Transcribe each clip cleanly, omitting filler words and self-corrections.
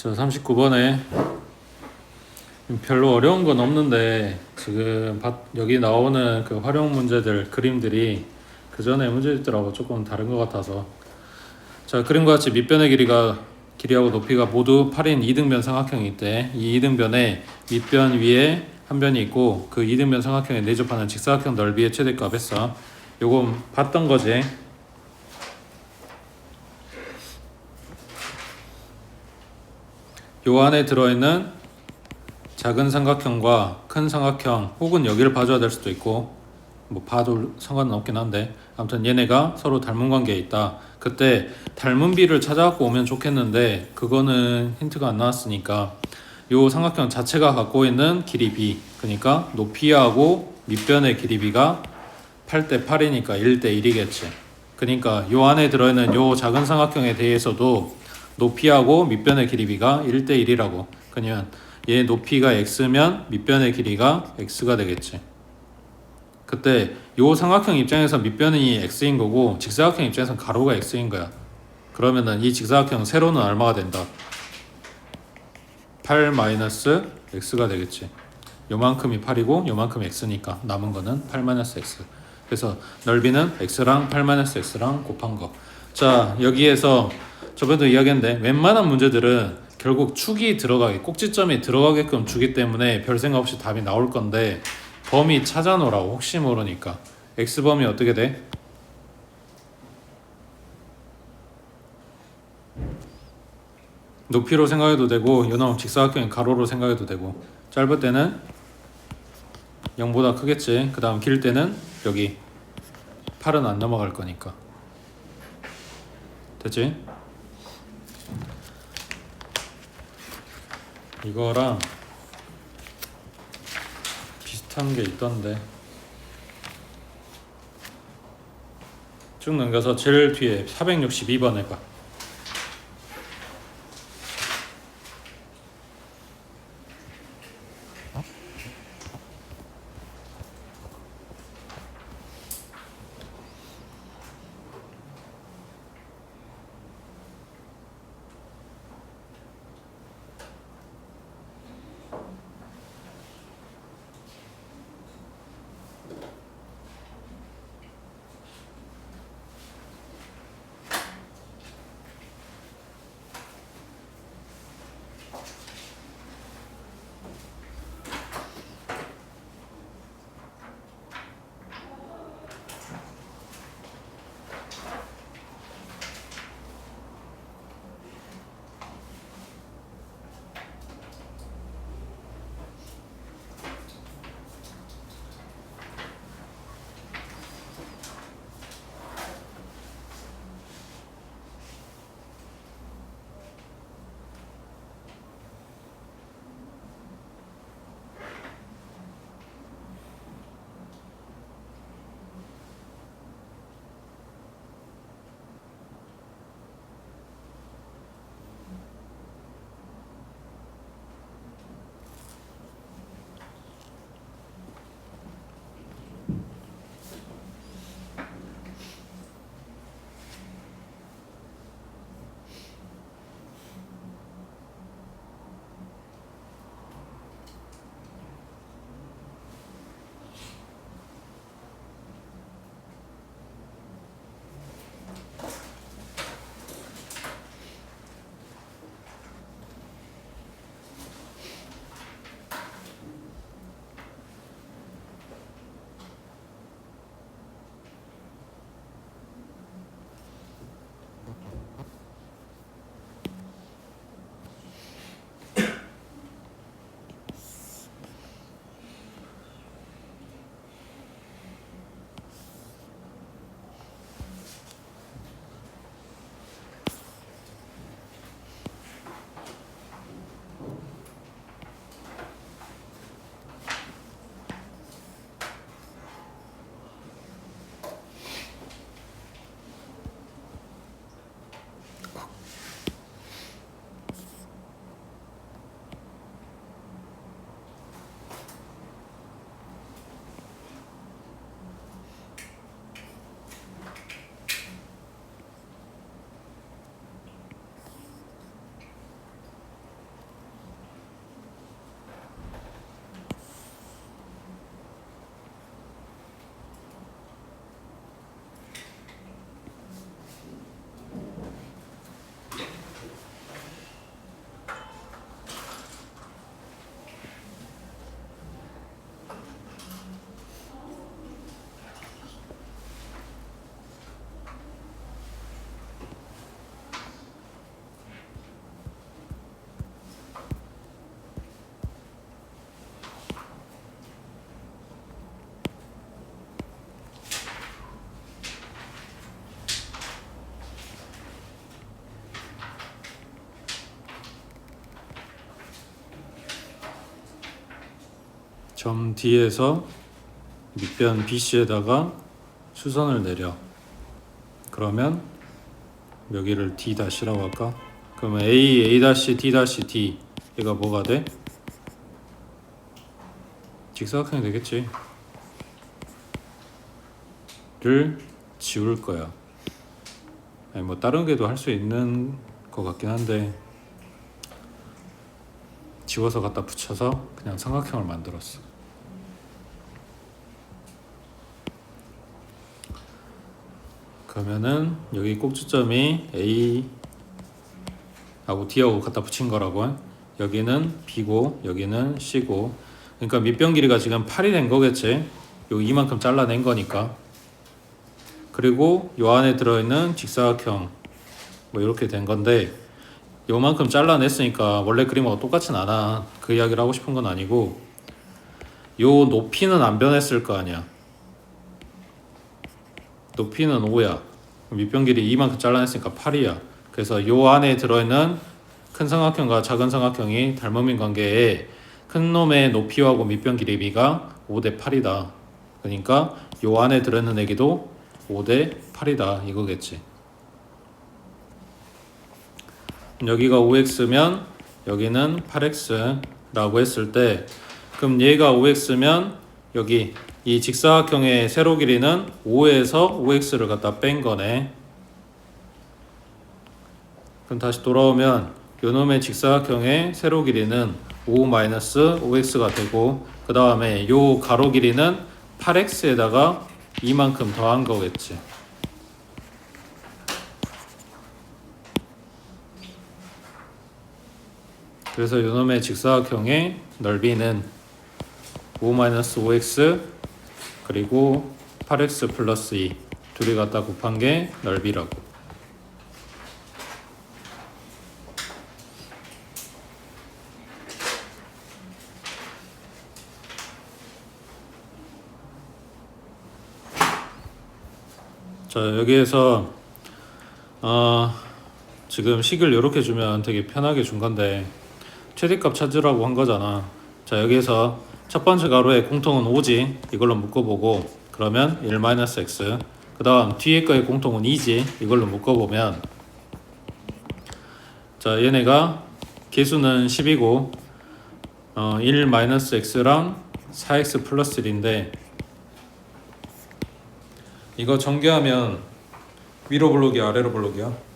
저 39번에 별로 어려운 건 없는데 지금 여기 나오는 그 활용 문제들 그림들이 그 전에 문제들하고 조금 다른 것 같아서, 자, 그림과 같이 밑변의 길이하고 높이가 모두 8인 이등변 삼각형이 있대. 이 이등변에 밑변 위에 한 변이 있고 그 이등변 삼각형에 내접하는 직사각형 넓이의 최대값 했어. 요건 봤던 거지. 요 안에 들어있는 작은 삼각형과 큰 삼각형, 혹은 여기를 봐줘야 될 수도 있고 뭐 봐도 상관은 없긴 한데, 아무튼 얘네가 서로 닮은 관계에 있다. 그때 닮은 비를 찾아갖고 오면 좋겠는데 그거는 힌트가 안 나왔으니까 요 삼각형 자체가 갖고 있는 길이 b, 그러니까 높이하고 밑변의 길이 b가 8대 8이니까 1대 1이겠지. 그러니까 요 안에 들어있는 요 작은 삼각형에 대해서도 높이하고 밑변의 길이 b가 1대 1이라고. 그러면 얘 높이가 x면 밑변의 길이가 x가 되겠지. 그때 요 삼각형 입장에서 밑변이 x인 거고 직사각형 입장에서 가로가 x인 거야. 그러면은 이 직사각형 세로는 얼마가 된다? 8 마이너스 x가 되겠지. 요만큼이 8이고 요만큼이 x니까 남은 거는 8 마이너스 x. 그래서 넓이는 x랑 8 마이너스 x랑 곱한 거. 자, 여기에서 저번에도 이야기했는데 웬만한 문제들은 결국 축이 꼭지점이 들어가게끔 주기 때문에 별 생각 없이 답이 나올 건데, 범위 찾아놓으라고, 혹시 모르니까. x범위 어떻게 돼? 높이로 생각해도 되고 요놈 직사각형의 가로로 생각해도 되고, 짧을 때는 0보다 크겠지. 그 다음 길 때는 여기 8은 안 넘어갈 거니까. 됐지? 이거랑 비슷한 게 있던데 쭉 넘겨서 제일 뒤에 462번 해봐. 점 D에서 밑변 BC에다가 수선을 내려. 그러면 여기를 D-라고 할까? 그러면 A-D-D 얘가 뭐가 돼? 직사각형이 되겠지. 를 지울 거야. 아니 뭐 다른 게도 할 수 있는 것 같긴 한데 지워서 갖다 붙여서 그냥 삼각형을 만들었어. 그러면은 여기 꼭지점이 A 하고 D하고 갖다 붙인 거라고. 여기는 B고 여기는 C고, 그러니까 밑변 길이가 지금 8이 된 거겠지. 요 이만큼 잘라낸 거니까. 그리고 요 안에 들어있는 직사각형 뭐 이렇게 된 건데, 요만큼 잘라냈으니까 원래 그림하고 똑같진 않아. 그 이야기를 하고 싶은 건 아니고, 요 높이는 안 변했을 거 아니야. 높이는 5야. 밑변 길이 이만큼 잘라냈으니까 8이야. 그래서 요 안에 들어있는 큰 삼각형과 작은 삼각형이 닮음인 관계에 큰 놈의 높이하고 밑변 길이 비가 5대 8이다. 그러니까 요 안에 들어있는 애기도 5대 8이다 이거겠지. 여기가 5x면 여기는 8x라고 했을 때, 그럼 얘가 5x면 여기 이 직사각형의 세로 길이는 5에서 5x를 갖다 뺀 거네. 그럼 다시 돌아오면 요놈의 직사각형의 세로 길이는 5-5x가 되고, 그 다음에 요 가로 길이는 8x에다가 이만큼 더한 거겠지. 그래서 요놈의 직사각형의 넓이는 5-5x 그리고 8x 플러스 2 둘이 갖다 곱한 게 넓이라고. 자, 여기에서 지금 식을 이렇게 주면 되게 편하게 준 건데 최대값 찾으라고 한 거잖아. 자, 여기에서 첫 번째 가로의 공통은 5지. 이걸로 묶어보고, 그러면 1-x. 그 다음 뒤에 거의 공통은 2지. 이걸로 묶어보면, 자, 얘네가 개수는 10이고 1-x랑 4x 플러스 1인데, 이거 전개하면 위로 블록이야 아래로 블록이야?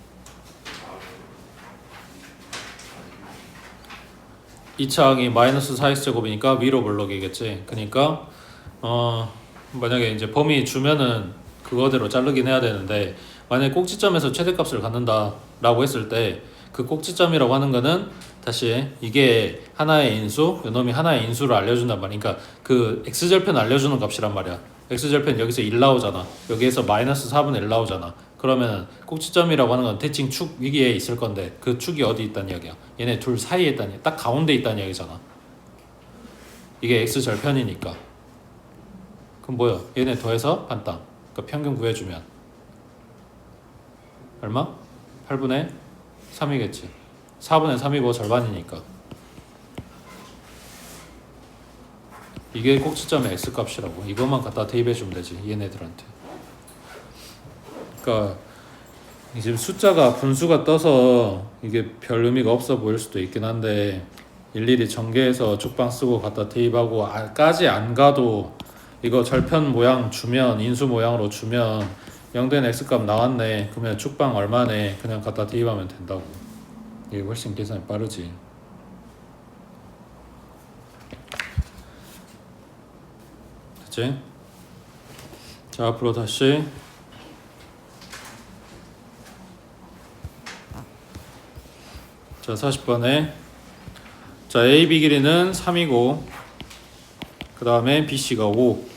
이 차항이 마이너스 4x제곱이니까 위로 블록이겠지. 그러니까 만약에 이제 범위 주면은 그거대로 자르긴 해야 되는데, 만약에 꼭지점에서 최대값을 갖는다 라고 했을 때 그 꼭지점이라고 하는 거는 다시 이게 하나의 인수, 요놈이 하나의 인수를 알려준단 말이야. 그러니까 그 x절편 알려주는 값이란 말이야. x절편 여기서 1 나오잖아. 여기에서 마이너스 4분의 1 나오잖아. 그러면 꼭지점이라고 하는 건 대칭 축 위기에 있을 건데, 그 축이 어디 있다는 이야기야? 얘네 둘 사이에 있다는, 딱 가운데 있다는 이야기잖아. 이게 x절편이니까. 그럼 뭐야? 얘네 더해서 반땅. 그러니까 평균 구해주면 얼마? 8분의 3이겠지. 4분의 3이고 절반이니까. 이게 꼭지점의 x값이라고. 이것만 갖다 대입해주면 되지 얘네들한테. 그러니까 지금 숫자가 분수가 떠서 이게 별 의미가 없어 보일 수도 있긴 한데, 일일이 전개해서 쪽방 쓰고 갖다 대입하고 까지 안 가도 이거 절편 모양 주면, 인수 모양으로 주면 0된 x값 나왔네. 그러면 쪽방 얼마네. 그냥 갖다 대입하면 된다고. 이게 훨씬 계산이 빠르지. 됐지? 자, 앞으로 다시 자 40번에 자 AB 길이는 3이고 그 다음에 BC가 5.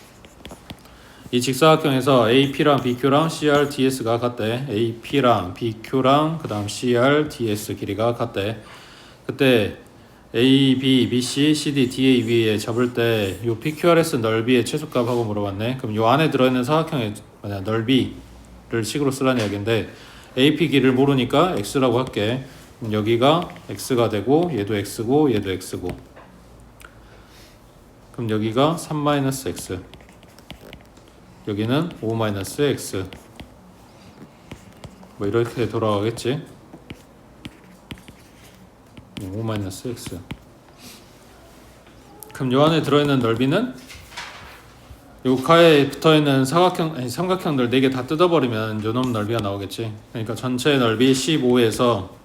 이 직사각형에서 AP랑 BQ랑 CR, DS가 같대. AP랑 BQ랑 그 다음 CR, DS 길이가 같대. 그때 A, B, BC, CD, DAB에 잡을 때 요 PQRS 넓이의 최소값하고 물어봤네. 그럼 요 안에 들어있는 사각형의 넓이를 식으로 쓰라는 이야기인데, AP 길이를 모르니까 X라고 할게. 여기가 X가 되고 얘도 X고 얘도 X고, 그럼 여기가 3-x, 여기는 5-x, 뭐 이렇게 돌아가겠지. 5-x. 그럼 요 안에 들어있는 넓이는 요 가에 붙어있는 삼각형들 4개 다 뜯어버리면 요놈 넓이가 나오겠지. 그러니까 전체 넓이 15에서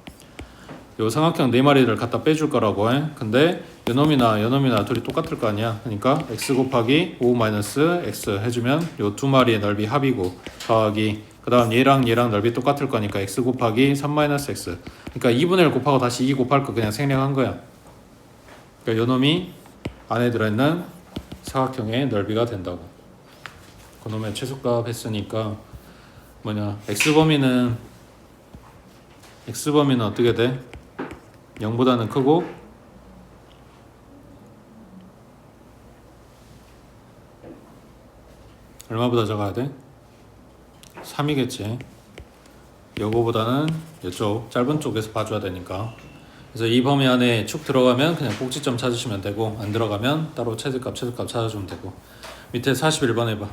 요 삼각형 4마리를 갖다 빼줄 거라고 해. 근데 요놈이나 둘이 똑같을 거 아니야. 그러니까 x 곱하기 5-x 해주면 요 2마리의 넓이 합이고 더하기 그 다음 얘랑 넓이 똑같을 거니까 x 곱하기 3-x. 그러니까 2분의 1 곱하고 다시 2 곱할 거 그냥 생략한 거야. 그러니까 요놈이 안에 들어있는 사각형의 넓이가 된다고. 그놈의 최소값 했으니까 x범위는 어떻게 돼? 0보다는 크고 얼마보다 작아야 돼? 3이겠지. 요거보다는 이쪽 짧은 쪽에서 봐줘야 되니까. 그래서 이 범위 안에 축 들어가면 그냥 꼭지점 찾으시면 되고, 안 들어가면 따로 최대값 찾아주면 되고. 밑에 41번 해봐.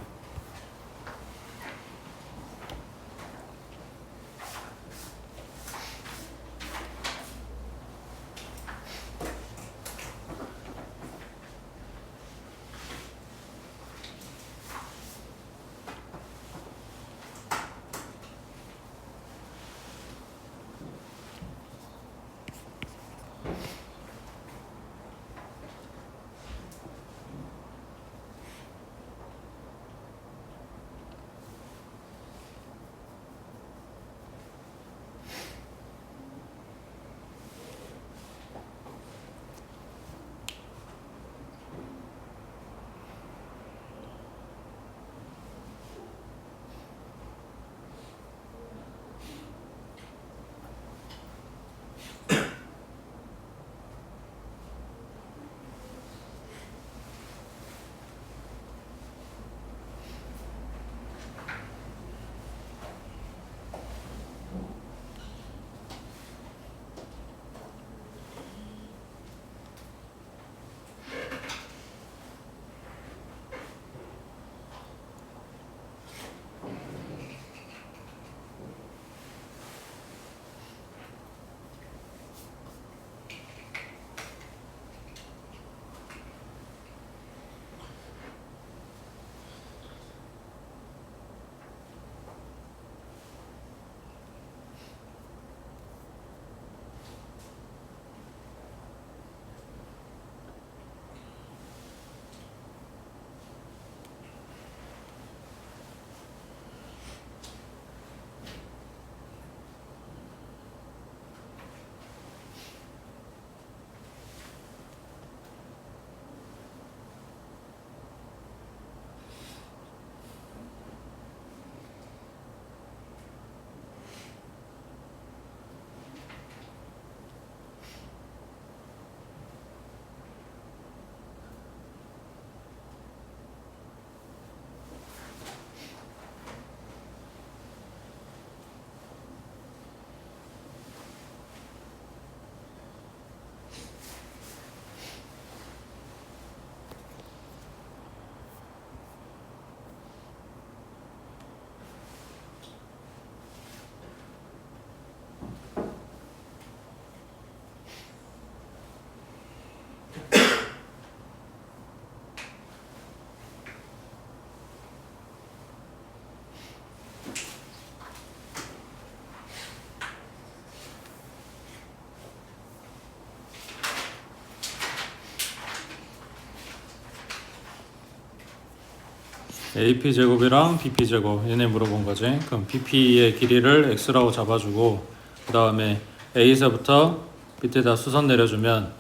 AP 제곱이랑 BP 제곱 얘네 물어본 거지. 그럼 BP의 길이를 x라고 잡아주고 그 다음에 A에서부터 밑에다 수선 내려주면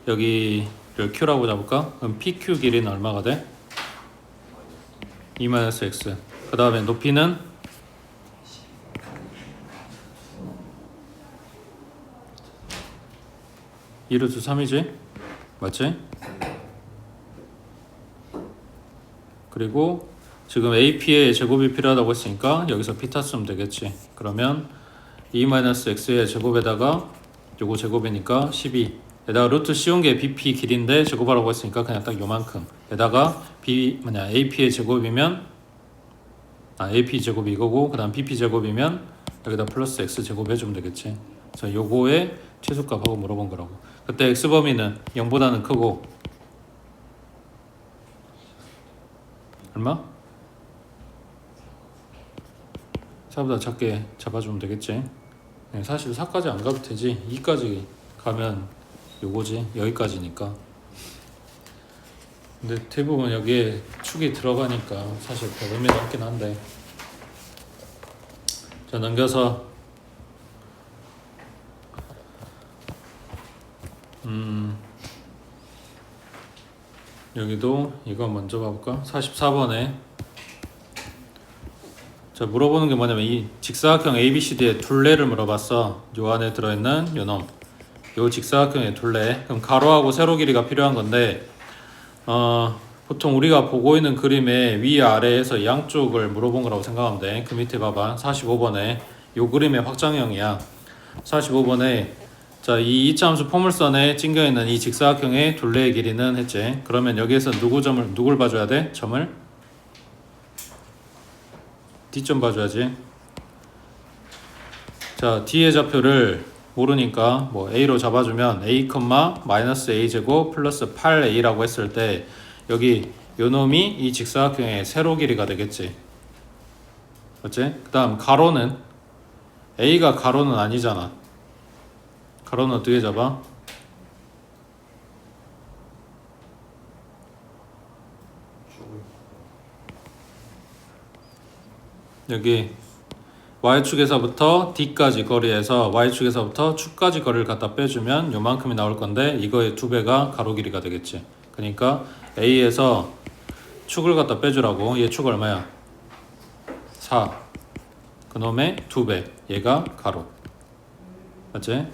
여기를 Q라고 잡을까? 그럼 PQ 길이는 얼마가 돼? 2-x. 그 다음에 높이는 2루트 3이지? 맞지? 그리고 지금 AP의 제곱이 필요하다고 했으니까 여기서 P 탔으면 되겠지. 그러면 2-x의 제곱에다가 요거 제곱이니까 12 에다가 루트 씌운 게 BP 길인데 제곱하라고 했으니까 그냥 딱 요만큼. 에다가 AP의 제곱이면 AP 제곱이 이거고 그 다음 BP 제곱이면 여기다 플러스 X 제곱 해주면 되겠지. 그래서 요거의 최소값하고 물어본 거라고. 그때 X 범위는 0보다는 크고 얼마? 4보다 작게 잡아주면 되겠지. 사실 4까지 안 가도 되지. 2까지 가면 요거지. 여기까지니까. 근데 대부분 여기에 축이 들어가니까 사실 별 의미가 없긴 한데. 자, 넘겨서 여기도 이거 먼저 봐볼까? 44번에 자, 물어보는 게 뭐냐면 이 직사각형 ABCD의 둘레를 물어봤어. 요 안에 들어있는 요 놈. 요 직사각형의 둘레. 그럼 가로하고 세로 길이가 필요한 건데 보통 우리가 보고 있는 그림의 위아래에서 양쪽을 물어본 거라고 생각하면 돼. 그 밑에 봐봐. 45번에 요 그림의 확장형이야. 45번에 자, 이 이차함수 포물선에 찡겨있는 이 직사각형의 둘레의 길이는 했지. 그러면 여기에서 누굴 봐줘야 돼? 점을? D점 봐줘야지. 자, D의 좌표를 모르니까 뭐 A로 잡아주면 A, 마이너스 A 제곱 플러스 8A라고 했을 때 여기 요 놈이 이 직사각형의 세로 길이가 되겠지. 맞지? 그 다음 가로는 A가 가로는 아니잖아. 가로는 어떻게 잡아? 여기 Y축에서부터 D까지 거리에서 Y축에서부터 축까지 거리를 갖다 빼주면 요만큼이 나올 건데 이거의 2배가 가로 길이가 되겠지. 그러니까 A에서 축을 갖다 빼주라고. 얘 축 얼마야? 4. 그놈의 2배. 얘가 가로. 맞지?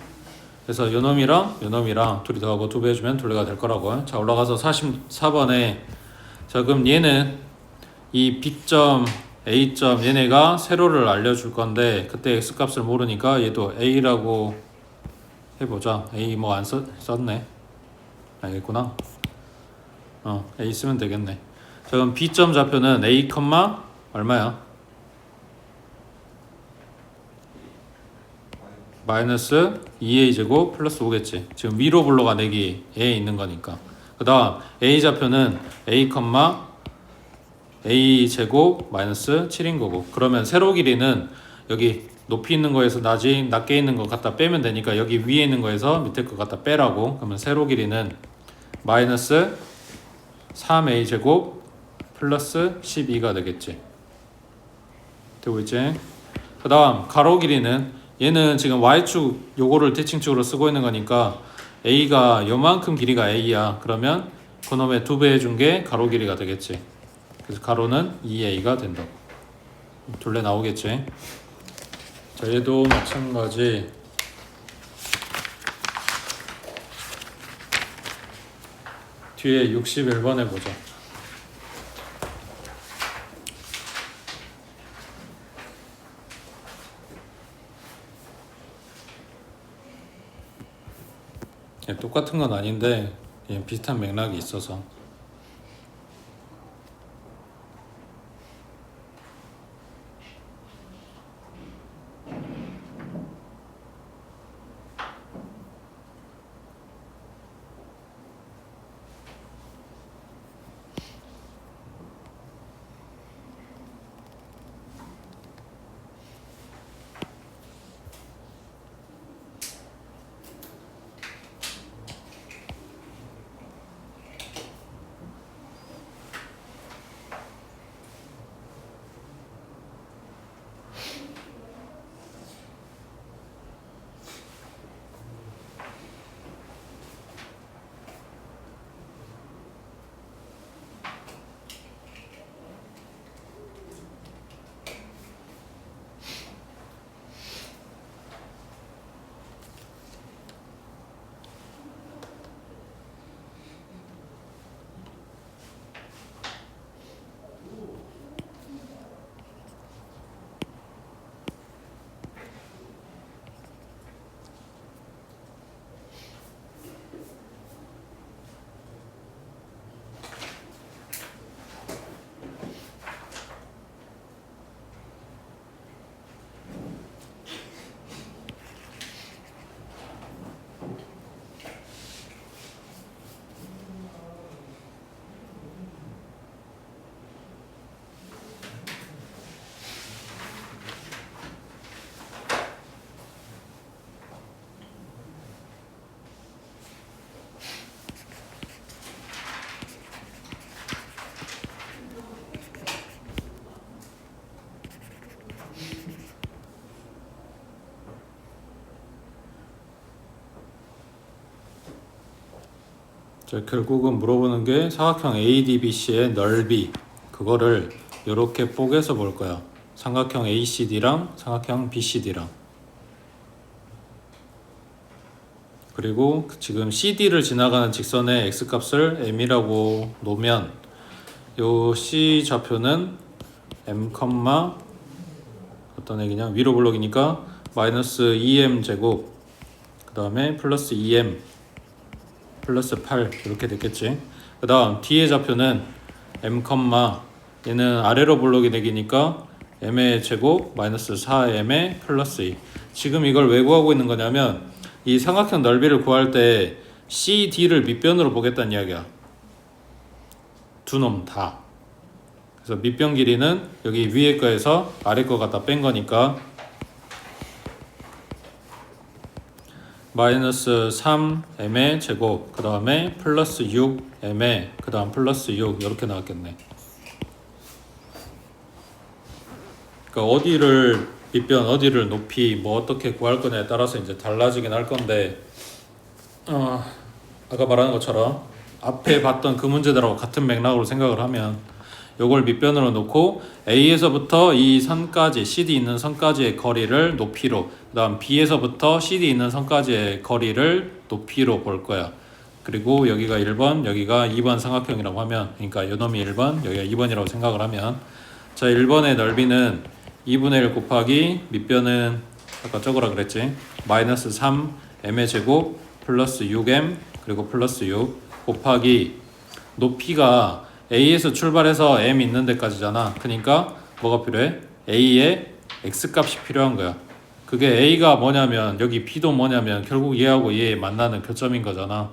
그래서 요놈이랑 둘이 더하고 2배 해주면 둘레가 될 거라고. 자, 올라가서 44번에 자, 그럼 얘는 이 B점, A점 얘네가 세로를 알려줄 건데 그때 X값을 모르니까 얘도 A라고 해보자. A 뭐 안 썼네. 알겠구나. A 쓰면 되겠네. 자, 그럼 B점 좌표는 A, 얼마야? 마이너스 2A 제곱 플러스 5겠지. 지금 위로 블록 안내기 A에 있는 거니까. 그 다음 A 좌표는 A 제곱 마이너스 7인 거고. 그러면 세로 길이는 여기 높이 있는 거에서 낮게 있는 거 갖다 빼면 되니까 여기 위에 있는 거에서 밑에 거 갖다 빼라고. 그러면 세로 길이는 마이너스 3A 제곱 플러스 12가 되겠지. 되고 있지? 그 다음 가로 길이는 얘는 지금 Y축 요거를 대칭축으로 쓰고 있는 거니까 A가 요만큼 길이가 A야. 그러면 그놈의 2배 해준 게 가로 길이가 되겠지. 그래서 가로는 2A가 된다고. 둘레 나오겠지. 자, 얘도 마찬가지. 뒤에 61번 해보자. 똑같은 건 아닌데 그냥 비슷한 맥락이 있어서. 자, 결국은 물어보는 게 사각형 ADBC의 넓이, 그거를 이렇게 뽀개서 볼 거야. 삼각형 ACD랑 삼각형 BCD랑. 그리고 지금 CD를 지나가는 직선의 x값을 m이라고 놓으면 요 C 좌표는 m, 어떤 얘기냐, 위로 블록이니까 마이너스 2m 제곱, 그 다음에 플러스 2m 플러스 8 이렇게 됐겠지. 그 다음 D의 좌표는 m, 얘는 아래로 블록이 되기니까 m의 제곱 마이너스 4m의 플러스 2. 지금 이걸 왜 구하고 있는 거냐면 이 삼각형 넓이를 구할 때 CD를 밑변으로 보겠다는 이야기야. 두 놈 다. 그래서 밑변 길이는 여기 위에 거에서 아래 거 갖다 뺀 거니까 마이너스 3m의 제곱, 그 다음에 플러스 6m의, 그 다음 플러스 6 이렇게 나왔겠네. 그러니까 어디를 밑변, 어디를 높이, 뭐 어떻게 구할 거냐에 따라서 이제 달라지긴 할 건데, 아까 말한 것처럼 앞에 봤던 그 문제들하고 같은 맥락으로 생각을 하면 요걸 밑변으로 놓고 A에서부터 이 선까지, CD 있는 선까지의 거리를 높이로, 그 다음 B에서부터 CD 있는 선까지의 거리를 높이로 볼 거야. 그리고 여기가 1번, 여기가 2번 삼각형이라고 하면, 그러니까 요놈이 1번, 여기가 2번이라고 생각을 하면, 자, 1번의 넓이는 2분의 1 곱하기 밑변은 아까 적으라 그랬지, 마이너스 3m의 제곱 플러스 6m 그리고 플러스 6 곱하기 높이가 A에서 출발해서 M 있는 데까지잖아. 그러니까 뭐가 필요해? A의 X값이 필요한 거야. 그게 A가 뭐냐면 여기 B도 뭐냐면 결국 얘하고 얘 만나는 교점인 거잖아.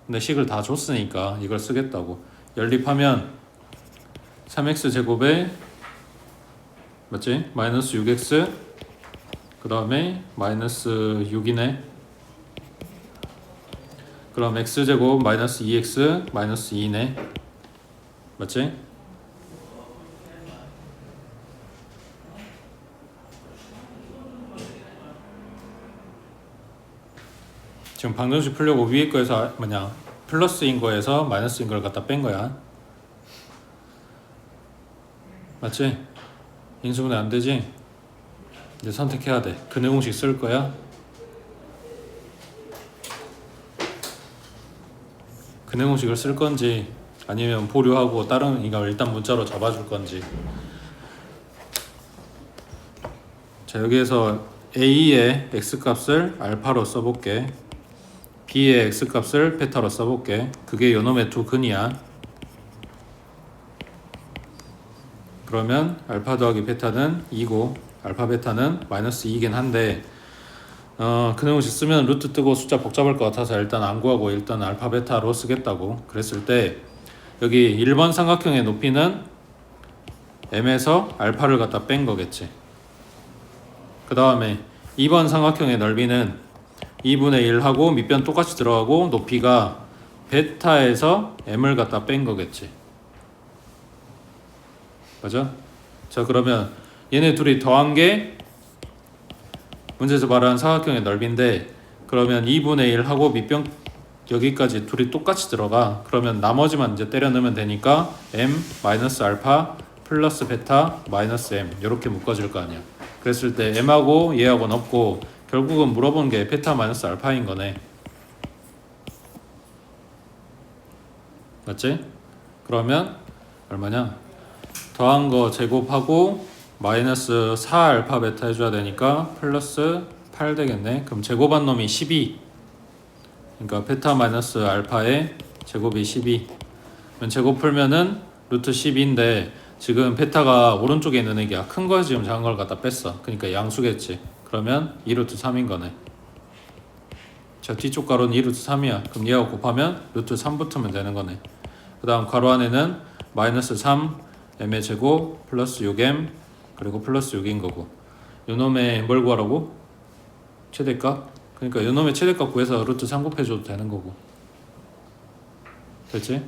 근데 식을 다 줬으니까 이걸 쓰겠다고. 연립하면 3x 제곱에 맞지? 마이너스 6x 그 다음에 마이너스 6이네. 그럼 x제곱 마이너스 2x 마이너스 2네. 맞지? 지금 방정식 풀려고 위에 거에서 뭐냐 플러스인 거에서 마이너스인 걸 갖다 뺀 거야. 맞지? 인수분해 안 되지? 이제 선택해야 돼. 근해 공식 쓸 거야? 근해 공식을 쓸 건지 아니면 보류하고 다른 이걸 일단 문자로 잡아줄 건지. 자, 여기에서 A의 X값을 알파로 써볼게. B의 X값을 베타로 써볼게. 그게 요놈의 두 근이야. 그러면 알파 더하기 베타는 2고 알파 베타는 마이너스 2이긴 한데 근해 공식 쓰면 루트 뜨고 숫자 복잡할 것 같아서 일단 안 구하고 일단 알파 베타로 쓰겠다고 그랬을 때 여기 1번 삼각형의 높이는 m에서 알파를 갖다 뺀 거겠지. 그 다음에 2번 삼각형의 넓이는 2분의 1하고 밑변 똑같이 들어가고 높이가 베타에서 m을 갖다 뺀 거겠지. 맞아? 자, 그러면 얘네 둘이 더한 게 문제에서 말하는 사각형의 넓이인데, 그러면 2분의 1하고 밑변 여기까지 둘이 똑같이 들어가. 그러면 나머지만 이제 때려 넣으면 되니까 m 마이너스 알파 플러스 베타 마이너스 m 이렇게 묶어질 거 아니야. 그랬을 때 m하고 얘하고는 없고 결국은 물어본 게 베타 마이너스 알파인 거네. 맞지? 그러면 얼마냐? 더한 거 제곱하고 마이너스 4 알파 베타 해줘야 되니까 플러스 8 되겠네. 그럼 제곱한 놈이 12. 그러니까 베타 마이너스 알파의 제곱이 12. 제곱 풀면은 루트 12인데 지금 베타가 오른쪽에 있는 애기야. 큰 거 지금 작은 걸 갖다 뺐어. 그러니까 양수겠지. 그러면 2루트 3인 거네. 자, 뒤쪽 가로는 2루트 3이야. 그럼 얘하고 곱하면 루트 3 붙으면 되는 거네. 그 다음 가로 안에는 마이너스 3 m의 제곱 플러스 6m 그리고 플러스 6인 거고, 요놈의 뭘 구하라고? 최대값? 그러니까 요놈의 최대값 구해서 루트 3 곱해줘도 되는 거고. 됐지?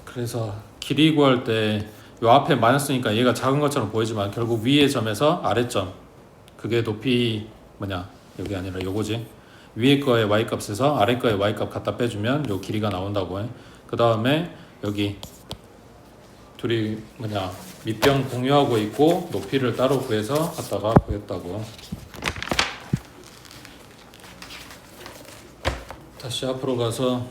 그래서 길이 구할 때 요 앞에 마이너스니까 얘가 작은 것처럼 보이지만 결국 위의 점에서 아래점, 그게 높이 뭐냐 여기 아니라 요거지. 위에 거의 y값에서 아래 거의 y값 갖다 빼주면 요 길이가 나온다고 해. 그 다음에 여기 둘이 밑변 공유하고 있고 높이를 따로 구해서 갖다가 구했다고. 다시 앞으로 가서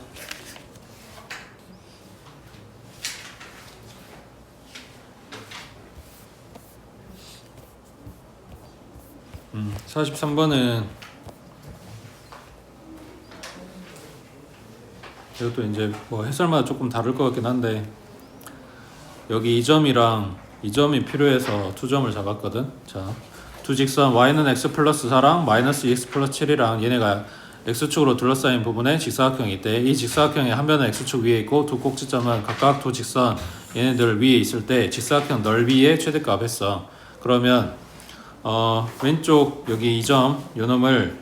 43번은 이것도 이제 뭐 해설마다 조금 다를 것 같긴 한데, 여기 이 점이랑 이 점이 필요해서 두 점을 잡았거든. 자, 두 직선 y는 x 플러스 4랑 마이너스 2x 플러스 7이랑 얘네가 x축으로 둘러싸인 부분에 직사각형이 있대. 이 직사각형의 한 변은 x축 위에 있고 두 꼭지점은 각각 두 직선 얘네들 위에 있을 때 직사각형 넓이의 최대값 했어. 그러면 왼쪽 여기 이 점 요놈을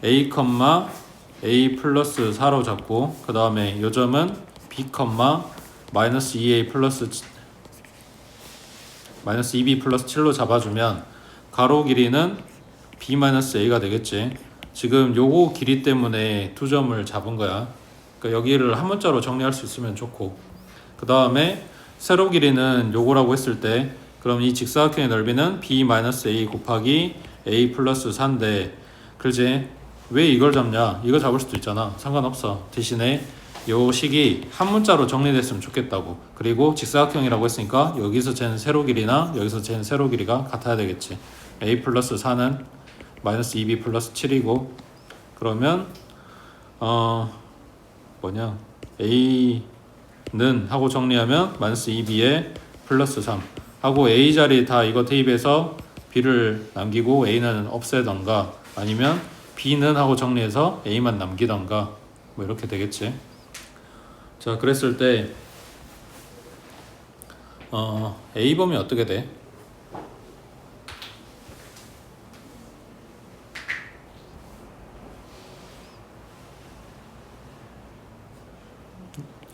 a, a 플러스 4로 잡고, 그 다음에 요 점은 b, 마이너스 2a 플러스 마이너스 2b 플러스 7로 잡아주면 가로 길이는 b 마이너스 a가 되겠지. 지금 요거 길이 때문에 두 점을 잡은 거야. 그러니까 여기를 한 문자로 정리할 수 있으면 좋고, 그 다음에 세로 길이는 요거라고 했을 때 그럼 이 직사각형의 넓이는 b 마이너스 a 곱하기 a 플러스 4인데, 그렇지? 왜 이걸 잡냐? 이거 잡을 수도 있잖아. 상관없어. 대신에 요 식이 한 문자로 정리됐으면 좋겠다고. 그리고 직사각형이라고 했으니까 여기서 재는 세로 길이나 여기서 재는 세로 길이가 같아야 되겠지. a 플러스 4는 마이너스 2b 플러스 7이고, 그러면 a는 하고 정리하면 마이너스 2b에 플러스 3 하고, a 자리 다 이거 대입해서 b를 남기고 a는 없애던가, 아니면 b는 하고 정리해서 a만 남기던가, 뭐 이렇게 되겠지. 자, 그랬을 때 a범위 어떻게 돼?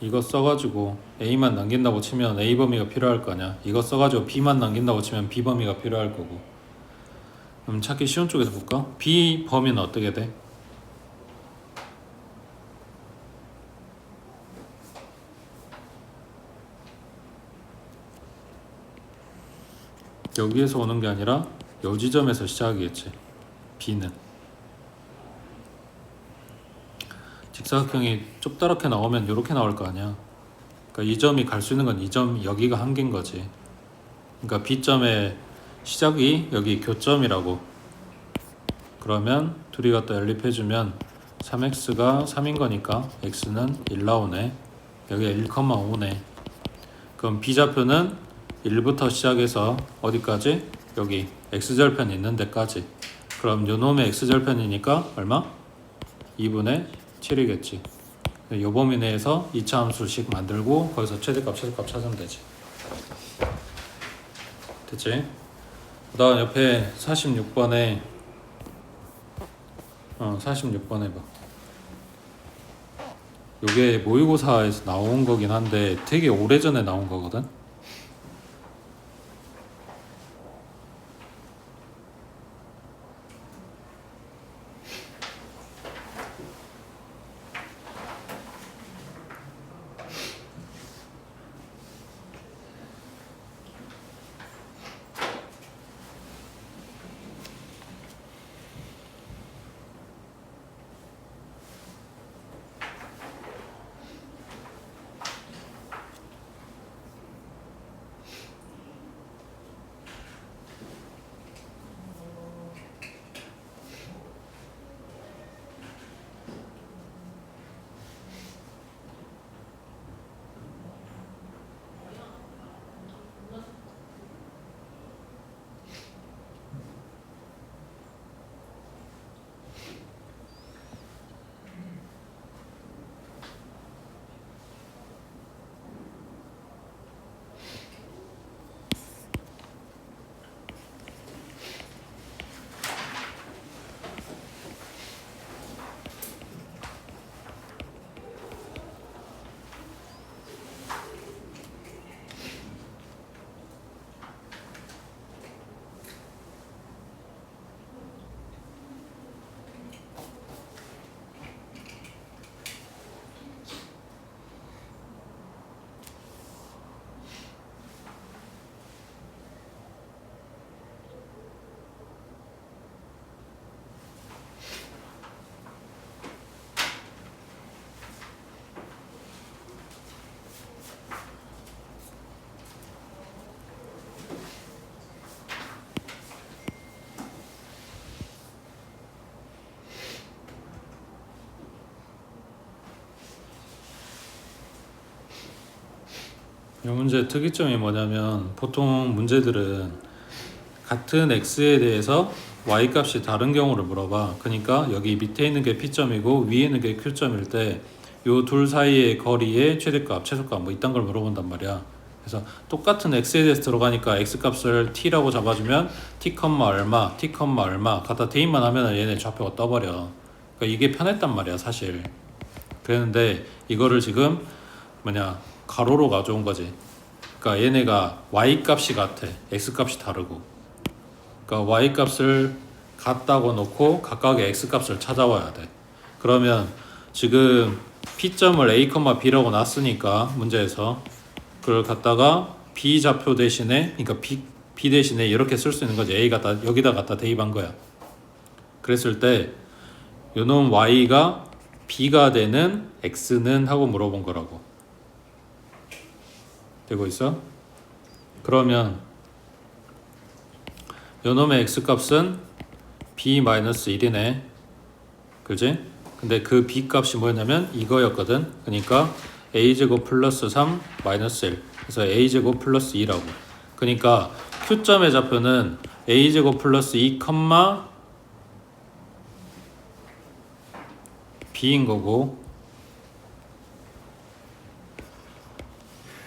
이거 써가지고 a만 남긴다고 치면 a 범위가 필요할 거 아니야. 이거 써가지고 b만 남긴다고 치면 b 범위가 필요할 거고. 그럼 찾기 쉬운 쪽에서 볼까? b 범위는 어떻게 돼? 여기에서 오는 게 아니라 요 지점에서 시작이겠지. b는 직사각형이 좁다랗게 나오면 이렇게 나올 거 아니야. 그러니까 이 점이 갈 수 있는 건 이 점, 여기가 한계인 거지. 그러니까 B점의 시작이 여기 교점이라고. 그러면 둘이 갖다 연립해주면 3x가 3인 거니까 x는 1 나오네. 여기가 1,5네. 그럼 B좌표는 1부터 시작해서 어디까지? 여기 x절편 있는 데까지. 그럼 요 놈의 x절편이니까 얼마? 2분의 7이겠지. 요 범위 내에서 2차 함수식 만들고 거기서 최대값 찾으면 되지. 됐지? 그 다음 옆에 46번에 46번 해봐. 요게 모의고사에서 나온 거긴 한데 되게 오래전에 나온 거거든? 이 문제의 특이점이 뭐냐면 보통 문제들은 같은 x에 대해서 y 값이 다른 경우를 물어봐. 그러니까 여기 밑에 있는 게 p점이고 위에 있는 게 q점일 때 요 둘 사이의 거리의 최대값, 최소값 뭐 이딴 걸 물어본단 말이야. 그래서 똑같은 x에 대해서 들어가니까 x 값을 t라고 잡아주면 t, 얼마, t, 얼마 갖다 대입만 하면 얘네 좌표가 떠버려. 그러니까 이게 편했단 말이야 사실. 그랬는데 이거를 지금 가로로 가져온 거지. 그러니까 얘네가 y 값이 같아, x 값이 다르고. 그러니까 y 값을 같다고 놓고 각각의 x 값을 찾아와야 돼. 그러면 지금 p점을 a, b라고 놨으니까 문제에서 그걸 갖다가 b 좌표 대신에, 그러니까 b 대신에 이렇게 쓸 수 있는 거지. a 갖다 여기다 갖다 대입한 거야. 그랬을 때 요놈 y가 b가 되는 x는 하고 물어본 거라고. 되고 있어? 그러면 요놈의 x값은 b-1이네. 그지? 근데 그 b값이 뭐였냐면 이거였거든. 그러니까 a제곱 플러스 3 마이너스 1. 그래서 a제곱 플러스 2라고. 그러니까 q점의 좌표는 a제곱 플러스 2, b인 거고,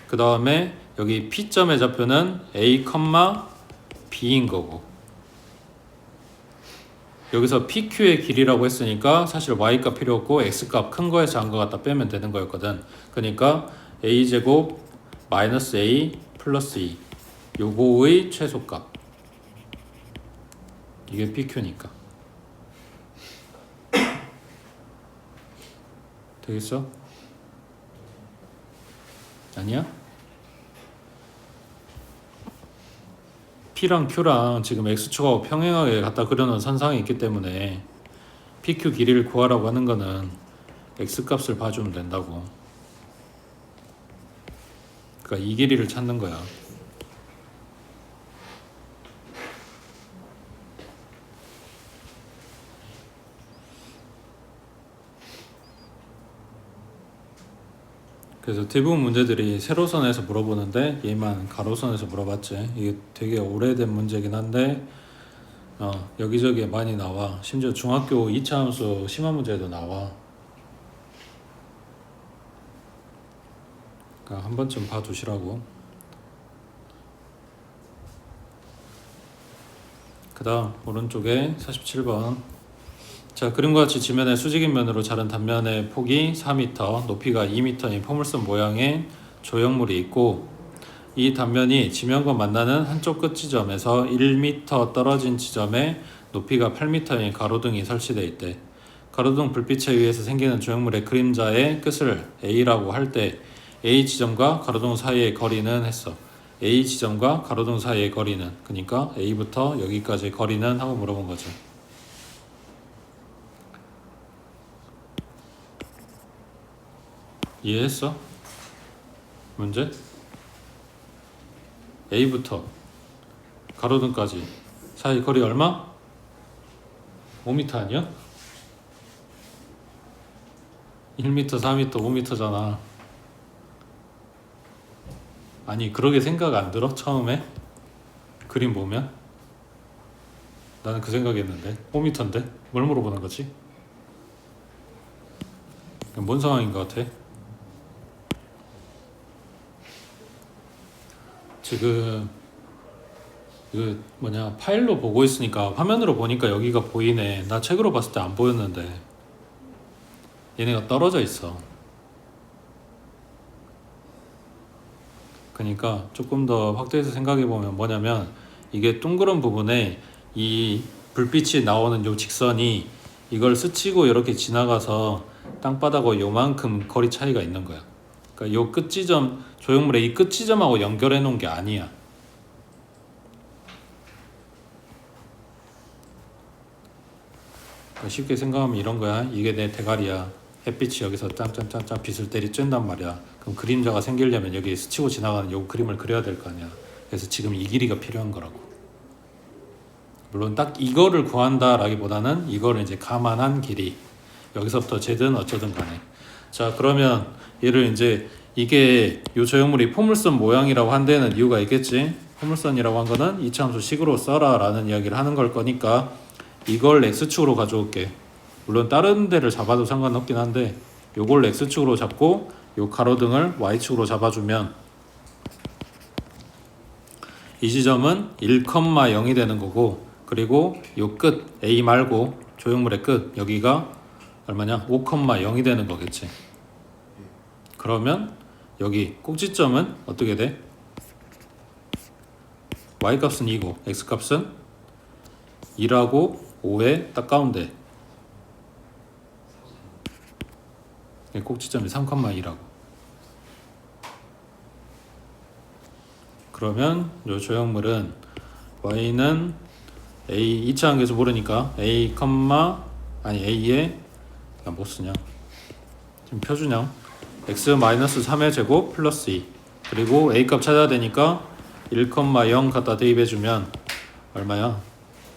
그 다음에 여기 p점의 좌표는 a, b인 거고, 여기서 pq의 길이라고 했으니까 사실 y값 필요 없고 x값 큰 거에서 작은 거 갖다 빼면 되는 거였거든. 그러니까 a제곱 마이너스 a 플러스 2 요거의 최소값, 이게 pq니까. 되겠어? 아니야? P랑 Q랑 지금 X축하고 평행하게 갖다 그려놓은 선상이 있기 때문에 PQ 길이를 구하라고 하는 거는 X값을 봐주면 된다고. 그러니까 이 길이를 찾는 거야. 그래서 대부분 문제들이 세로선에서 물어보는데 얘만 가로선에서 물어봤지. 이게 되게 오래된 문제긴 한데 여기저기에 많이 나와. 심지어 중학교 2차 함수 심화 문제에도 나와. 그러니까 한 번쯤 봐두시라고. 그 다음 오른쪽에 47번. 자, 그림과 같이 지면의 수직인 면으로 자른 단면의 폭이 4m, 높이가 2m인 포물선 모양의 조형물이 있고, 이 단면이 지면과 만나는 한쪽 끝 지점에서 1m 떨어진 지점에 높이가 8m인 가로등이 설치되어 있대. 가로등 불빛에 의해서 생기는 조형물의 그림자의 끝을 A라고 할 때 A 지점과 가로등 사이의 거리는 했어. A 지점과 가로등 사이의 거리는, 그러니까 A부터 여기까지 거리는 하고 물어본 거지. 이해했어? 문제? A부터 가로등까지 사이 거리 얼마? 5m 아니야? 1m, 4m, 5m잖아. 아니 그러게 생각 안 들어? 처음에? 그림 보면? 나는 그 생각했는데 5m인데? 뭘 물어보는 거지? 뭔 상황인 것 같아? 지금 파일로 보고 있으니까 화면으로 보니까 여기가 보이네. 나 책으로 봤을 때 안 보였는데 얘네가 떨어져 있어. 그러니까 조금 더 확대해서 생각해 보면 뭐냐면, 이게 둥그런 부분에 이 불빛이 나오는 요 직선이 이걸 스치고 이렇게 지나가서 땅바닥과 요만큼 거리 차이가 있는 거야. 그러니까 요 끝지점, 조형물의 이 끝지점하고 연결해 놓은 게 아니야. 그러니까 쉽게 생각하면 이런 거야. 이게 내 대가리야. 햇빛이 여기서 짱짱짱짱 빛을 때리쬐단 말이야. 그럼 그림자가 생기려면 여기 스치고 지나가는 요 그림을 그려야 될 거 아니야. 그래서 지금 이 길이가 필요한 거라고. 물론 딱 이거를 구한다라기보다는 이거를 이제 감안한 길이. 여기서부터 제든 어쩌든 간에. 자, 그러면 얘를 이제 이게 요 저형물이 포물선 모양이라고 한 데는 이유가 있겠지. 포물선이라고 한 거는 이차함수 식으로 써라 라는 이야기를 하는 걸 거니까 이걸 x축으로 가져올게. 물론 다른 데를 잡아도 상관없긴 한데 요걸 x축으로 잡고 요 가로등을 y축으로 잡아주면 이 지점은 1,0이 되는 거고, 그리고 요 끝 a 말고 조형물의 끝 여기가 얼마냐? 5,0이 되는 거겠지. 그러면 여기 꼭지점은 어떻게 돼? y 값은 2고 x 값은 2라고 5의 딱 가운데 꼭지점이 3,2라고. 그러면 요 조형물은 y는 a 2차 한계에서 모르니까 a, a에 못 쓰냐? 지금 표준형 x-3의 제곱 플러스 2 그리고 a 값 찾아야 되니까 1,0 갖다 대입해주면 얼마야?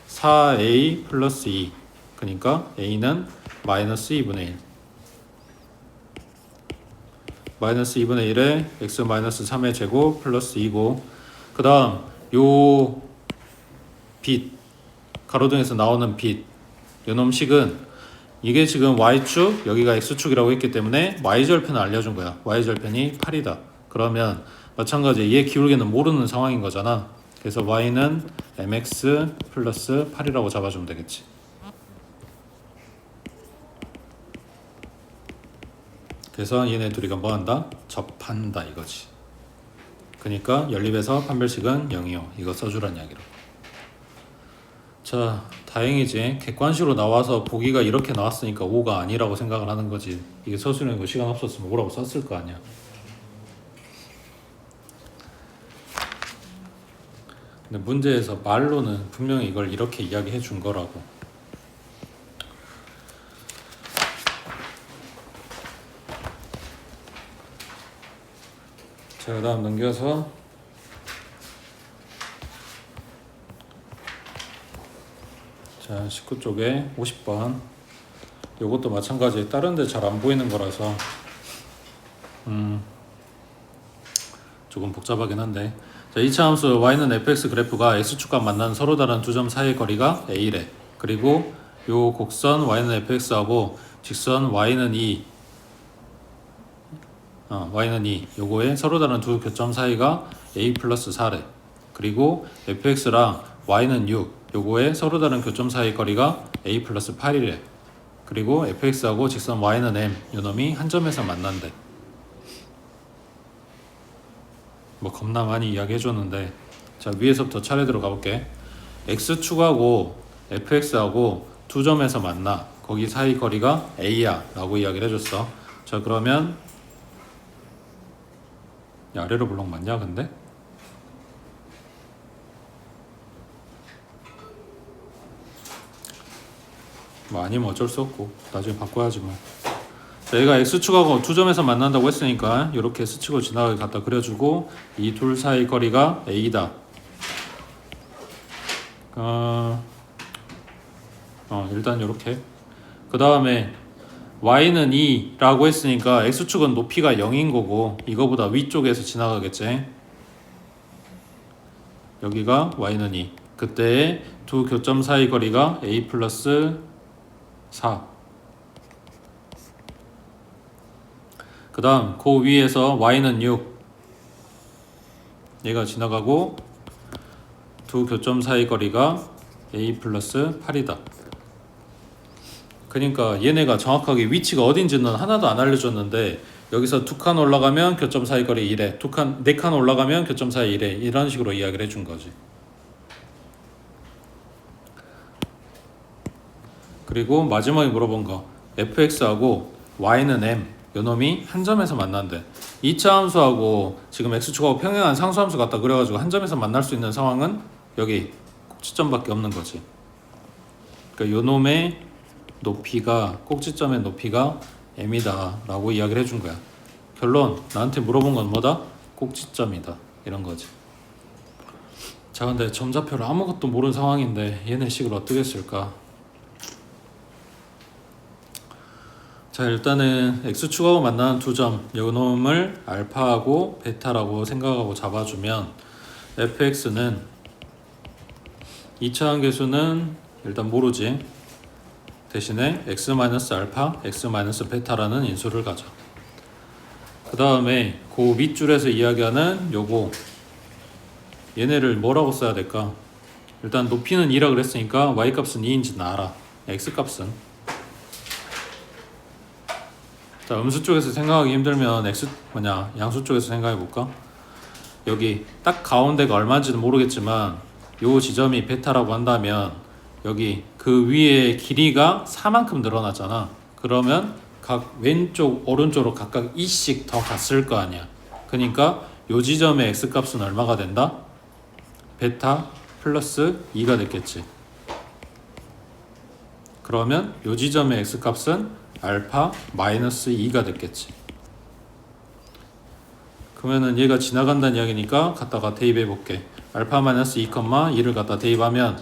4a 플러스 2 그러니까 a는 마이너스 2분의 1 마이너스 2분의 1에 x-3의 제곱 플러스 2고, 그 다음 요 빛 가로등에서 나오는 빛 요놈식은 이게 지금 y축 여기가 x축이라고 했기 때문에 y절편을 알려준 거야. y절편이 8이다. 그러면 마찬가지 얘 기울기는 모르는 상황인 거잖아. 그래서 y는 mx 플러스 8이라고 잡아주면 되겠지. 그래서 얘네 둘이가 뭐한다? 접한다 이거지. 그러니까 연립에서 판별식은 0이요. 이거 써주란 이야기로. 자, 다행이지. 객관식으로 나와서 보기가 이렇게 나왔으니까 5가 아니라고 생각을 하는 거지. 이게 서술형 이거 시간 없었으면 5라고 썼을 거 아니야. 근데 문제에서 말로는 분명히 이걸 이렇게 이야기해 준 거라고. 자, 그 다음 넘겨서 자 19쪽에 50번 요것도 마찬가지. 다른 데 잘 안 보이는 거라서 조금 복잡하긴 한데, 자 2차 함수 y는 fx 그래프가 x축과 만나는 서로 다른 두 점 사이의 거리가 a래. 그리고 요 곡선 y는 fx하고 직선 y는 2 요거에 서로 다른 두 교점 사이가 a 플러스 4래. 그리고 fx랑 y는 6 요거에 서로 다른 교점 사이 거리가 a 플러스 8이래. 그리고 fx하고 직선 y는 m 요놈이 한 점에서 만난대. 뭐 겁나 많이 이야기 해줬는데, 자 위에서부터 차례대로 가볼게. x축하고 fx하고 두 점에서 만나. 거기 사이 거리가 a야 라고 이야기를 해줬어. 자 그러면 아래로 블록 맞냐 근데? 뭐 아니면 어쩔 수 없고 나중에 바꿔야지 뭐. 자 얘가 x축하고 두 점에서 만난다고 했으니까 이렇게 스치고 지나가게 갖다 그려주고 이 둘 사이 거리가 a다. 일단 이렇게. 그 다음에 y는 2라고 했으니까 x축은 높이가 0인 거고 이거보다 위쪽에서 지나가겠지. 여기가 y는 2. 그때 두 교점 사이 거리가 a 플러스 4. 그 다음 그 위에서 y는 6. 얘가 지나가고 두 교점 사이 거리가 a 플러스 8이다. 그러니까 얘네가 정확하게 위치가 어딘지는 하나도 안 알려줬는데 여기서 두 칸 올라가면 교점 사이 거리 1에 네 칸 올라가면 교점 사이 1에 이런 식으로 이야기를 해준 거지. 그리고 마지막에 물어본 거 fx하고 y는 m 요놈이 한 점에서 만난대. 2차 함수하고 지금 x축하고 평행한 상수함수 갖다 그려가지고 한 점에서 만날 수 있는 상황은 여기 꼭지점밖에 없는 거지. 그러니까 요놈의 높이가 꼭지점의 높이가 m이다 라고 이야기를 해준 거야. 결론 나한테 물어본 건 뭐다? 꼭지점이다 이런 거지. 자 근데 점좌표를 아무것도 모르는 상황인데 얘네 식을 어떻게 쓸까? 자, 일단은 x축하고 만나는 두 점, 요놈을 알파하고 베타라고 생각하고 잡아주면 fx는 2차원 계수는 일단 모르지. 대신에 x-알파, x-베타라는 인수를 가져. 그 다음에 그 밑줄에서 이야기하는 요거, 얘네를 뭐라고 써야 될까? 일단 높이는 2라 그랬으니까 y값은 2인지는 알아. x값은, 자, 음수 쪽에서 생각하기 힘들면 양수 쪽에서 생각해 볼까? 여기 딱 가운데가 얼마인지는 모르겠지만 요 지점이 베타라고 한다면 여기 그 위에 길이가 4만큼 늘어났잖아. 그러면 각 왼쪽 오른쪽으로 각각 2씩 더 갔을 거 아니야. 그러니까 요 지점의 x값은 얼마가 된다? 베타 플러스 2가 됐겠지. 그러면 요 지점의 x값은 알파 마이너스 2가 됐겠지. 그러면은 얘가 지나간다는 이야기니까 갖다가 대입해 볼게. 알파 마이너스 2, 2를 갖다 대입하면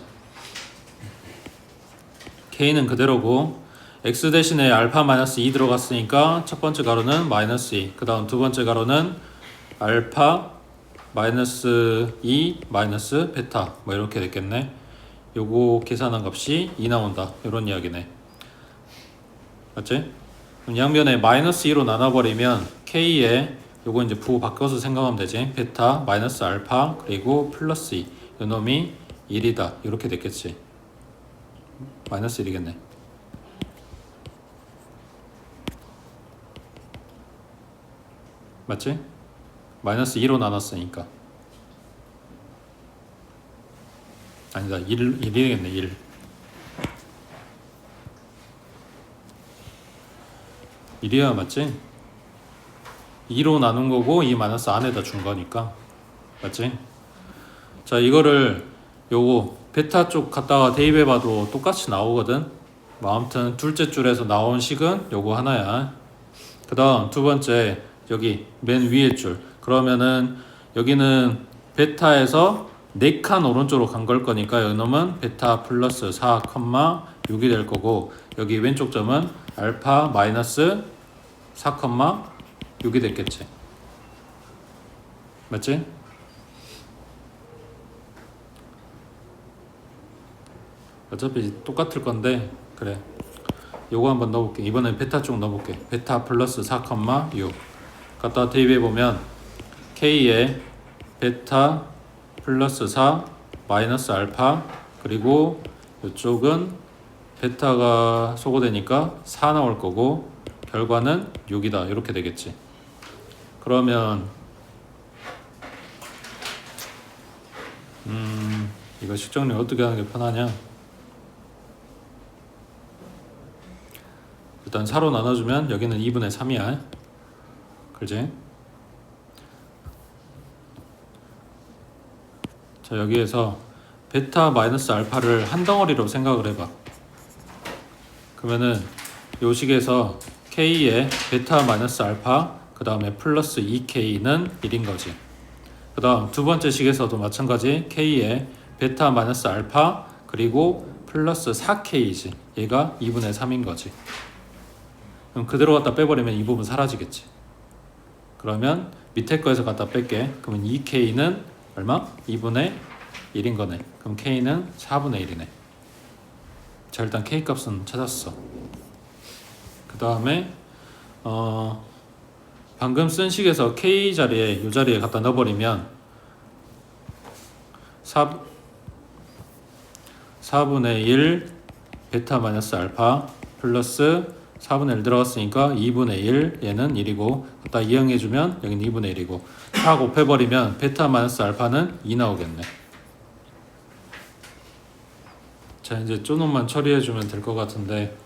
k는 그대로고 x 대신에 알파 마이너스 2 들어갔으니까 첫 번째 가로는 마이너스 2, 그 다음 두 번째 가로는 알파 마이너스 2 마이너스 베타 뭐 이렇게 됐겠네. 요거 계산한 값이 2 나온다. 이런 이야기네. 맞지? 그럼 양변에 마이너스 2로 나눠버리면 k에 요거 이제 부호 바꿔서 생각하면 되지. 베타 마이너스 알파 그리고 플러스 2 요놈이 1이다 이렇게 됐겠지. 마이너스 1이겠네. 맞지? 마이너스 2로 나눴으니까. 아니다, 1이겠네. 1. 이래야 맞지? 2로 나눈 거고 이 마이너스 안에다 준 거니까. 맞지? 자, 이거를 요거 베타 쪽 갖다가 대입해봐도 똑같이 나오거든. 뭐 아무튼 둘째 줄에서 나온 식은 요거 하나야. 그 다음 두 번째 여기 맨 위에 줄, 그러면은 여기는 베타에서 4칸 오른쪽으로 간 걸 거니까 여기는 베타 플러스 4,6이 될 거고, 여기 왼쪽 점은 알파 마이너스 4,6이 됐겠지. 맞지? 어차피 똑같을 건데 그래, 요거 한번 넣어볼게. 이번엔 베타 쪽 넣어볼게. 베타 플러스 4,6 갖다 대입해보면 k에 베타 플러스 4 마이너스 알파 그리고 이쪽은 베타가 소거되니까 4 나올 거고 결과는 6이다 이렇게 되겠지. 그러면 이거 식정리 어떻게 하는 게 편하냐? 일단 4로 나눠주면 여기는 2분의 3이야. 그렇지? 자, 여기에서 베타 마이너스 알파를 한 덩어리로 생각을 해봐. 그러면은 요 식에서 k에 베타 마이너스 알파 그 다음에 플러스 2k는 1인 거지. 그 다음 두 번째 식에서도 마찬가지 k에 베타 마이너스 알파 그리고 플러스 4k이지. 얘가 2분의 3인 거지. 그럼 그대로 갖다 빼버리면 이 부분 사라지겠지. 그러면 밑에 거에서 갖다 뺄게. 그러면 2k는 얼마? 2분의 1인 거네. 그럼 k는 4분의 1이네. 자, 일단 k 값은 찾았어. 그 다음에 방금 쓴 식에서 k 자리에 이 자리에 갖다 넣어버리면 4분의 1 베타 마이너스 알파 플러스 4분의 1 들어갔으니까 2분의 1 얘는 1이고 갖다 이항해주면 여기는 2분의 1이고 다 곱해버리면 베타 마이너스 알파는 2 나오겠네. 자, 이제 쪼놈만 처리해주면 될 것 같은데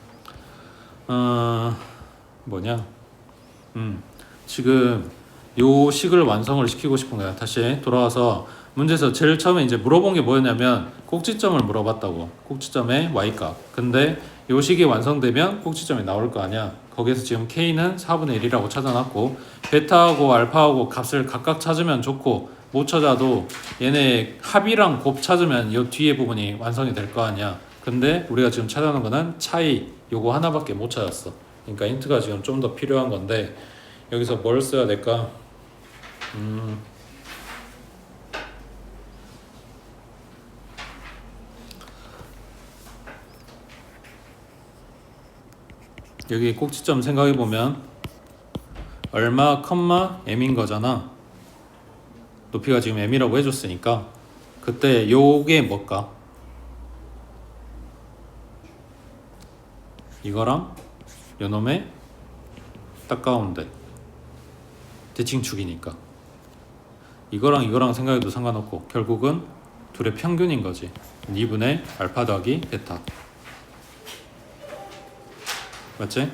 지금 요 식을 완성을 시키고 싶은 거야. 다시 돌아와서 문제에서 제일 처음에 이제 물어본 게 뭐였냐면 꼭지점을 물어봤다고. 꼭지점의 y값. 근데 요 식이 완성되면 꼭지점이 나올 거 아니야. 거기에서 지금 k는 4분의 1이라고 찾아놨고 베타하고 알파하고 값을 각각 찾으면 좋고 못 찾아도 얘네 합이랑 곱 찾으면 이 뒤에 부분이 완성이 될 거 아니야. 근데 우리가 지금 찾아놓은 거는 차이 요거 하나밖에 못 찾았어. 그러니까 힌트가 지금 좀 더 필요한 건데 여기서 뭘 써야 될까? 여기 꼭지점 생각해 보면 얼마 컴마 m인 거잖아. 높이가 지금 m이라고 해줬으니까 그때 요게 뭘까? 이거랑 요놈의 딱 가운데 대칭축이니까 이거랑 이거랑 생각해도 상관없고 결국은 둘의 평균인 거지. 2분의 알파 더하기 베타. 맞지?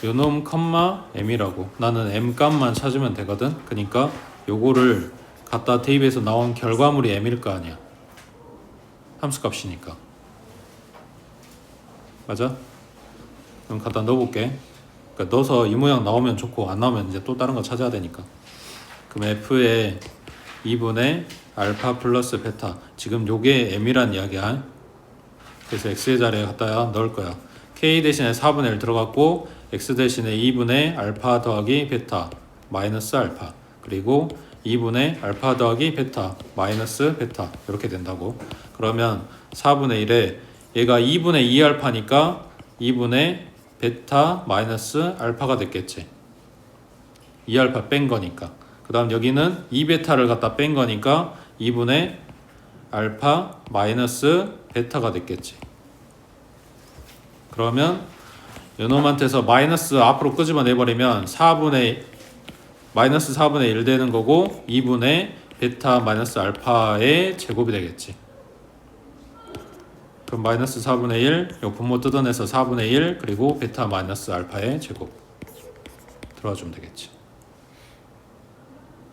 요놈 컴마 m이라고. 나는 m 값만 찾으면 되거든. 그러니까 요거를 갖다 대입해서 나온 결과물이 m일 거 아니야. 함수값이니까. 맞아? 그럼 갖다 넣어볼게. 그러니까 넣어서 이 모양 나오면 좋고 안 나오면 이제 또 다른 거 찾아야 되니까. 그럼 f에 2분의 알파 플러스 베타. 지금 요게 m이란 이야기야. 그래서 x의 자리에 갖다 넣을 거야. k 대신에 4분의 1 들어갔고 x 대신에 2분의 알파 더하기 베타 마이너스 알파 그리고 2분의 알파 더하기 베타 마이너스 베타 이렇게 된다고. 그러면 4분의 1에 얘가 2분의 2알파니까 2분의 베타 마이너스 알파가 됐겠지. 2알파 뺀 거니까. 그 다음 여기는 2베타를 갖다 뺀 거니까 2분의 알파 마이너스 베타가 됐겠지. 그러면 요놈한테서 마이너스 앞으로 끄집어내버리면 마이너스 4분의 1 되는 거고 2분의 베타 마이너스 알파의 제곱이 되겠지. 그럼 마이너스 4분의 1, 요 분모 뜯어내서 4분의 1 그리고 베타 마이너스 알파의 제곱 들어와주면 되겠지.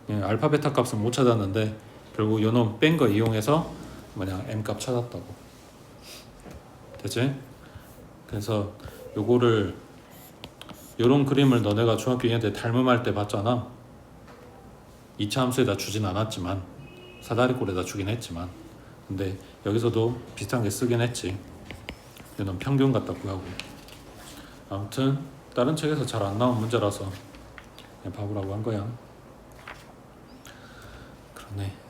알파 베타 값은 못 찾았는데 결국 요놈 뺀 거 이용해서 뭐냐 m 값 찾았다고. 됐지? 그래서 요거를 요런 그림을 너네가 중학교 2학년 때 닮음할 때 봤잖아. 2차 함수에다 주진 않았지만 사다리꼴에다 주긴 했지만 근데 여기서도 비슷한 게 쓰긴 했지. 요놈 평균 갖다 구하고. 아무튼 다른 책에서 잘 안 나온 문제라서 그냥 봐보라고 한 거야. 그러네.